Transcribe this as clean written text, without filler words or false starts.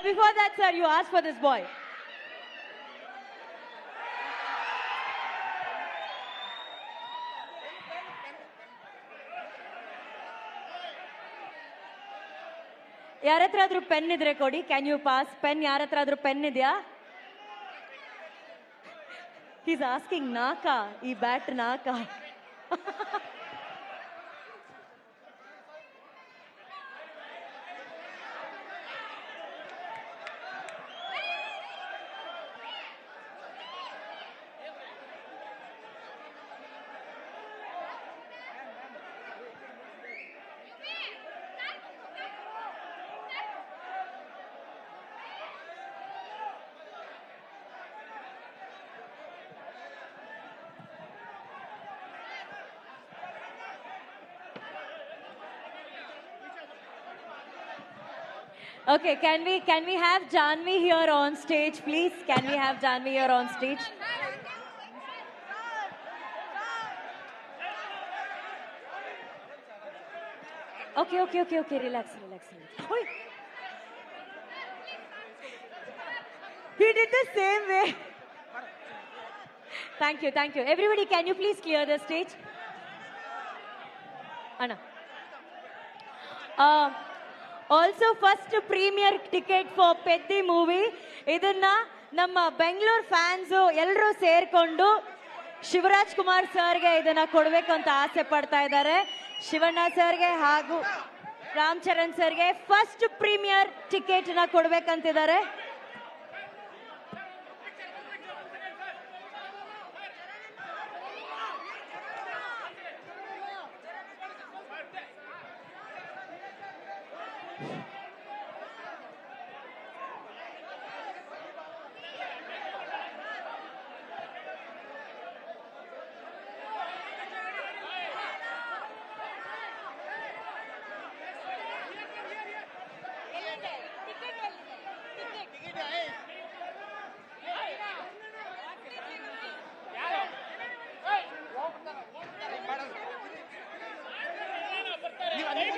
But before that, sir, you asked for this boy. ಯಾರ ಹತ್ರ ಆದ್ರೂ ಪೆನ್ ಇದ್ರೆ ಕೊಡಿ. Can you pass pen? ಯಾರ ಹತ್ರ ಆದ್ರೂ ಪೆನ್ ಇದೆಯಾ? ಈಸ್ ಆಸ್ಕಿಂಗ್ ನಾಕಾ, ಈ ಬ್ಯಾಟ್ ನಾಕಾ? Okay, can we have Janvi here on stage, please? Can we have Janvi here on stage? Okay. Relax. Oi. He did the same way. Thank you. Everybody, can you please clear the stage? Anna. Also, first premier ticket for Peddi movie. ಇದನ್ನ ನಮ್ಮ Bengaluru fans ಎಲ್ಲರೂ ಸೇರ್ಕೊಂಡು ಶಿವರಾಜ್ ಕುಮಾರ್ ಸರ್ಗೆ ಇದನ್ನ ಕೊಡಬೇಕು ಅಂತ ಆಸೆ ಪಡ್ತಾ ಇದ್ದಾರೆ. ಶಿವಣ್ಣ ಸರ್ಗೆ ಹಾಗೂ ರಾಮ್ ಚರಣ್ ಸರ್ಗೆ ಫಸ್ಟ್ ಪ್ರೀಮಿಯರ್ ಟಿಕೆಟ್ ನ ಕೊಡ್ಬೇಕಂತಿದ್ದಾರೆ.